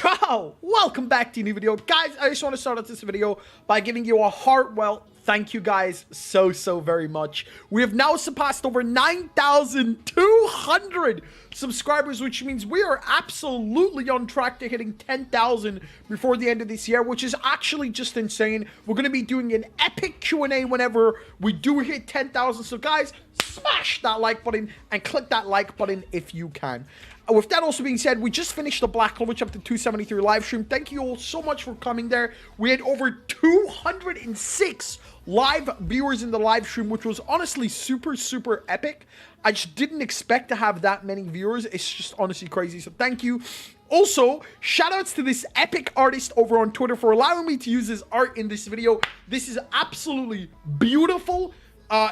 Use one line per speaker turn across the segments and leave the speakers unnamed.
Ciao! Welcome back to a new video. Guys, I just want to start out this video by giving you a heartfelt thank you guys so very much. We have now surpassed over 9,200 subscribers, which means we are absolutely on track to hitting 10,000 before the end of this year, which is actually just insane. We're going to be doing an epic Q&A whenever we do hit 10,000. So guys, smash that like button and click that like button if you can. With that also being said, we just finished the Black Clover Chapter 273 live stream. Thank you all so much for coming there. We had over 206 live viewers in the live stream, which was honestly super epic. I just didn't expect to have that many viewers. It's just honestly crazy. So thank you. Also, shoutouts to this epic artist over on Twitter for allowing me to use his art in this video. This is absolutely beautiful.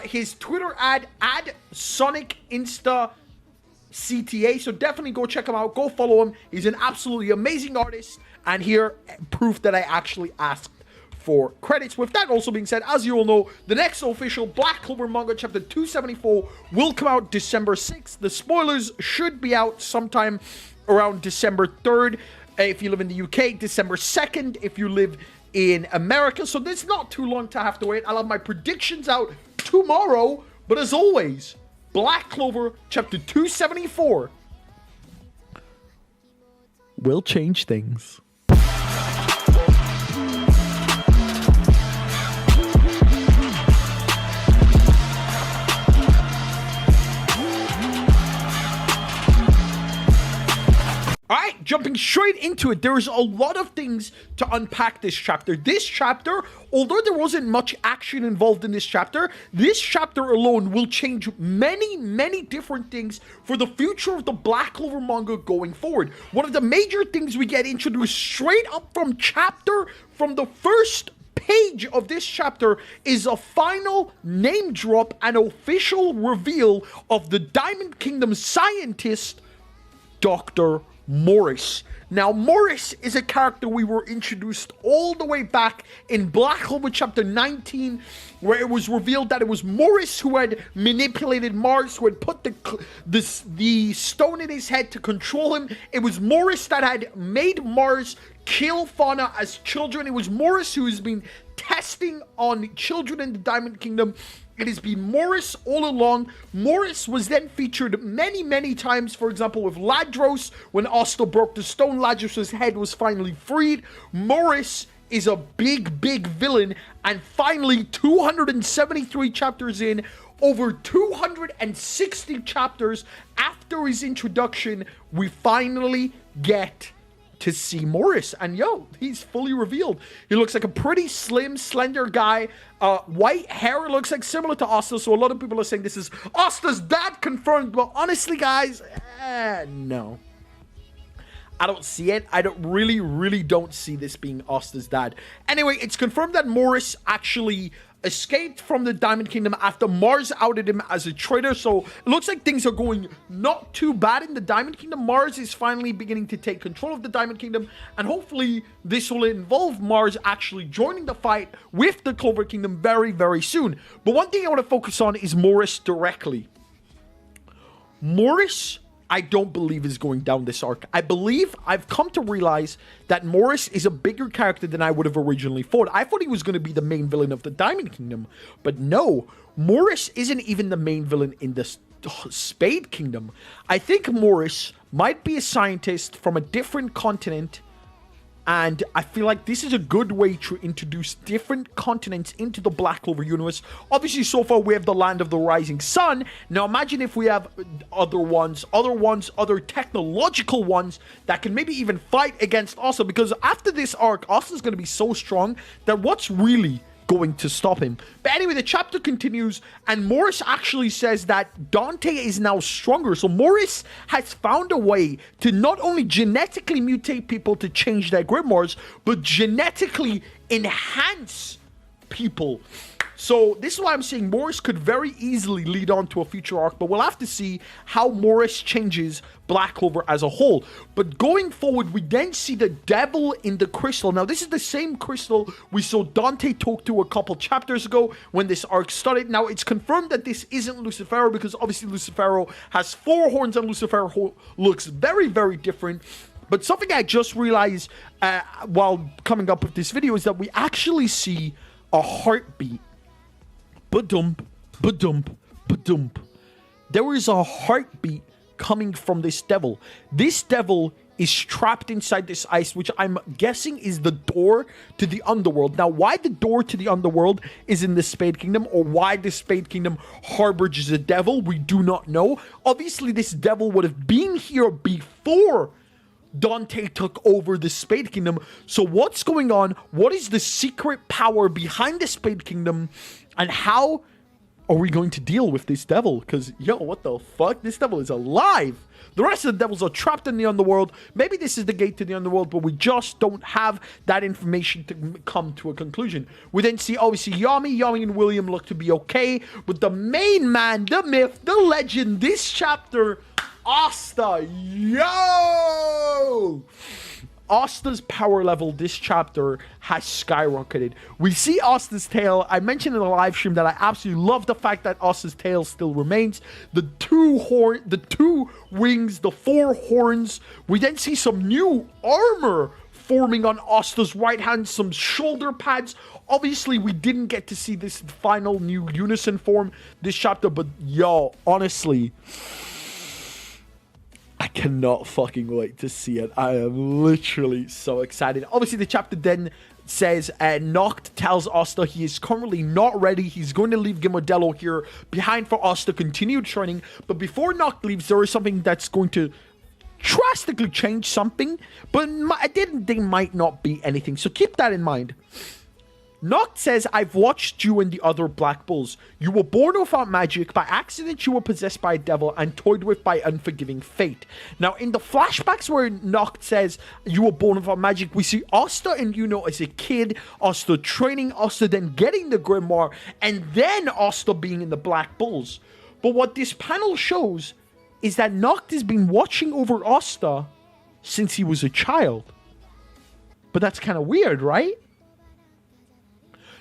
His Twitter ad Sonic Insta CTA, so definitely go check him out, go follow him. He's an absolutely amazing artist, and here proof that I actually asked for credits. With that also being said, as you all know, the next official Black Clover manga chapter 274 will come out December 6th. The spoilers should be out sometime around December 3rd if you live in the UK, December 2nd if you live in America, so there's not too long to have to wait. I'll have my predictions out tomorrow, but as always, Black Clover Chapter 274 will change things. Alright, jumping straight into it, there's a lot of things to unpack this chapter. This chapter, although there wasn't much action involved in this chapter alone will change many different things for the future of the Black Clover manga going forward. One of the major things we get introduced straight up from the first page of this chapter is a final name drop and official reveal of the Diamond Kingdom scientist, Dr. Morris. Now, Morris is a character we were introduced all the way back in Black Clover Chapter 19, where it was revealed that it was Morris who had manipulated Mars, who had put the stone in his head to control him. It was Morris that had made Mars kill Fauna as children. It was Morris who has been testing on children in the Diamond Kingdom. It has been Morris all along. Morris was then featured many times, for example, with Ladros. When Asta broke the stone, Ladros' head was finally freed. Morris is a big villain, and finally, 273 chapters in, over 260 chapters after his introduction, we finally get to see Morris, and yo, he's fully revealed. He looks like a pretty slim, slender guy. White hair, looks like similar to Asta, so a lot of people are saying this is Asta's dad confirmed, but honestly, guys, no. I don't see it. I don't really don't see this being Asta's dad. Anyway, it's confirmed that Morris actually escaped from the Diamond Kingdom after Mars outed him as a traitor, so it looks like things are going not too bad in the Diamond Kingdom. Mars is finally beginning to take control of the Diamond Kingdom, and hopefully this will involve Mars actually joining the fight with the Clover Kingdom very soon. But one thing I want to focus on is Morris directly. Morris, I don't believe is going down this arc. I've come to realize that Morris is a bigger character than I would have originally thought. I thought he was going to be the main villain of the Diamond Kingdom, but no, Morris isn't even the main villain in the Spade Kingdom. I think Morris might be a scientist from a different continent, and I feel like this is a good way to introduce different continents into the Black Clover universe. Obviously, so far, we have the land of the rising sun. Now, imagine if we have other technological ones that can maybe even fight against Asta. Because after this arc, Asta's going to be so strong that what's really going to stop him? But anyway, the chapter continues, and Morris actually says that Dante is now stronger. So Morris has found a way to not only genetically mutate people to change their grimoires, but genetically enhance people. So this is why I'm saying Morris could very easily lead on to a future arc, but we'll have to see how Morris changes Black Clover as a whole. But going forward, we then see the devil in the crystal. Now, this is the same crystal we saw Dante talk to a couple chapters ago when this arc started. Now, it's confirmed that this isn't Lucifero because obviously Lucifero has 4 horns and Lucifero looks very different. But something I just realized while coming up with this video is that we actually see a heartbeat. Ba-dump, ba-dump, ba-dump. There is a heartbeat coming from this devil. This devil is trapped inside this ice, which I'm guessing is the door to the underworld. Now, why the door to the underworld is in the Spade Kingdom, or why the Spade Kingdom harbors a devil, we do not know. Obviously, this devil would have been here before Dante took over the Spade Kingdom. So what's going on? What is the secret power behind the Spade Kingdom? And how are we going to deal with this devil? Because, yo, what the fuck? This devil is alive. The rest of the devils are trapped in the underworld. Maybe this is the gate to the underworld, but we just don't have that information to come to a conclusion. We then see, obviously, Yami and William look to be okay. But the main man, the myth, the legend, this chapter, Asta. Yo! Asta's power level this chapter has skyrocketed. We see Asta's tail. I mentioned in the live stream that I absolutely love the fact that Asta's tail still remains. The two wings, the 4 horns. We then see some new armor forming on Asta's right hand, some shoulder pads. Obviously, we didn't get to see this final new unison form this chapter, but yo, honestly, I cannot fucking wait to see it. I am literally so excited. Obviously, the chapter then says Nacht tells Asta he is currently not ready. He's going to leave Gimodello here behind for Asta continued training. But before Nacht leaves, there is something that's going to drastically change something. But I didn't think might not be anything. So keep that in mind. Nacht says, I've watched you and the other Black Bulls. You were born without magic. By accident, you were possessed by a devil and toyed with by unforgiving fate. Now, in the flashbacks where Nacht says you were born without magic, we see Asta and Yuno as a kid, Asta training, Asta then getting the grimoire, and then Asta being in the Black Bulls. But what this panel shows is that Nacht has been watching over Asta since he was a child. But that's kind of weird, right?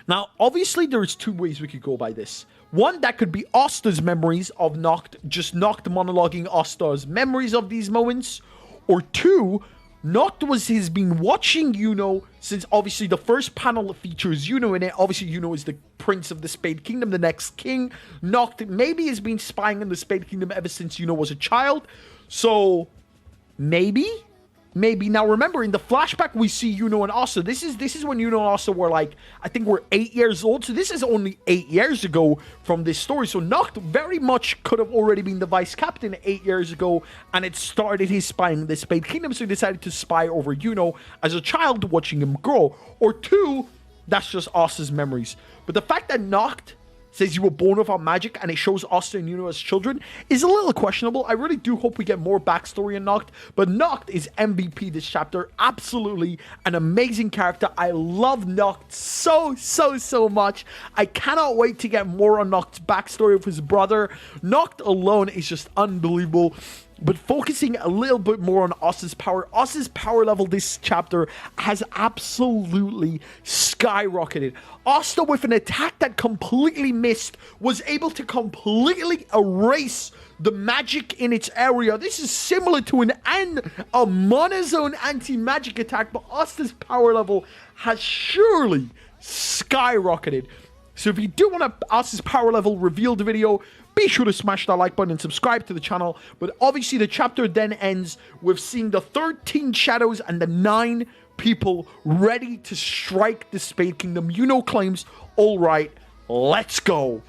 Now, obviously, there's 2 ways we could go by this. One, that could be Asta's memories of Nacht, just Nacht monologuing Asta's memories of these moments. Or 2, Nacht has been watching Yuno since, obviously, the first panel features Yuno in it. Obviously, Yuno is the prince of the Spade Kingdom, the next king. Nacht maybe has been spying on the Spade Kingdom ever since Yuno was a child. So, maybe. Now, remember, in the flashback, we see Yuno and Asta. This is when Yuno and Asta were, like, I think we're 8 years old. So this is only 8 years ago from this story. So Nacht very much could have already been the vice captain 8 years ago. And it started his spying in the Spade Kingdom. So he decided to spy over Yuno as a child, watching him grow. Or 2, that's just Asta's memories. But the fact that Nacht says you were born without magic, and it shows Asta and Yuno as children, is a little questionable. I really do hope we get more backstory in Nacht, but Nacht is MVP this chapter. Absolutely an amazing character. I love Nacht so much. I cannot wait to get more on Nacht's backstory of his brother. Nacht alone is just unbelievable. But focusing a little bit more on Asta's power level this chapter has absolutely skyrocketed. Asta, with an attack that completely missed, was able to completely erase the magic in its area. This is similar to a monozone anti-magic attack, but Asta's power level has surely skyrocketed. So if you do want to Asta's power level revealed video, be sure to smash that like button and subscribe to the channel. But obviously the chapter then ends with seeing the 13 shadows and the 9 people ready to strike the Spade Kingdom. Yuno claims, all right, let's go.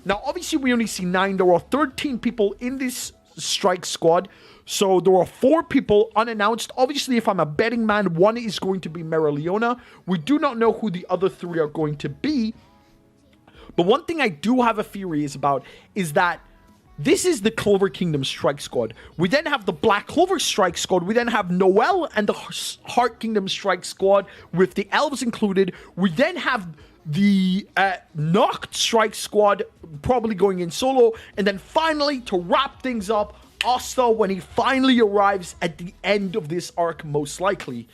Now, obviously we only see 9. There are 13 people in this strike squad. So there are 4 people unannounced. Obviously, if I'm a betting man, 1 is going to be Meriliona. We do not know who the other 3 are going to be. But one thing I do have a theory about is that this is the Clover Kingdom Strike Squad. We then have the Black Clover Strike Squad. We then have Noel and the Heart Kingdom Strike Squad with the elves included. We then have the Nacht Strike Squad probably going in solo. And then finally, to wrap things up, Asta when he finally arrives at the end of this arc, most likely.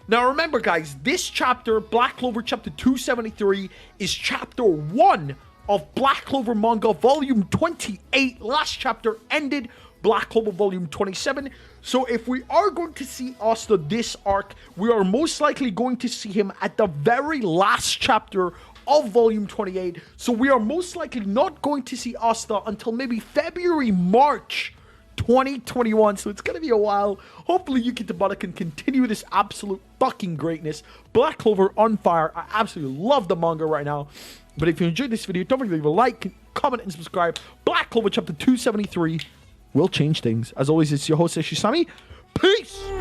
Now remember guys, this chapter, Black Clover chapter 273, is chapter 1 of Black Clover Manga volume 28. Last chapter ended Black Clover Volume 27. So if we are going to see Asta this arc, we are most likely going to see him at the very last chapter of Volume 28. So we are most likely not going to see Asta until maybe February, March 2021. So it's going to be a while. Hopefully Yuki Tabata can continue this absolute fucking greatness. Black Clover on fire. I absolutely love the manga right now. But if you enjoyed this video, don't forget to leave a like, comment, and subscribe. Black Clover chapter 273 will change things. As always, it's your host, SGSAMI. Peace!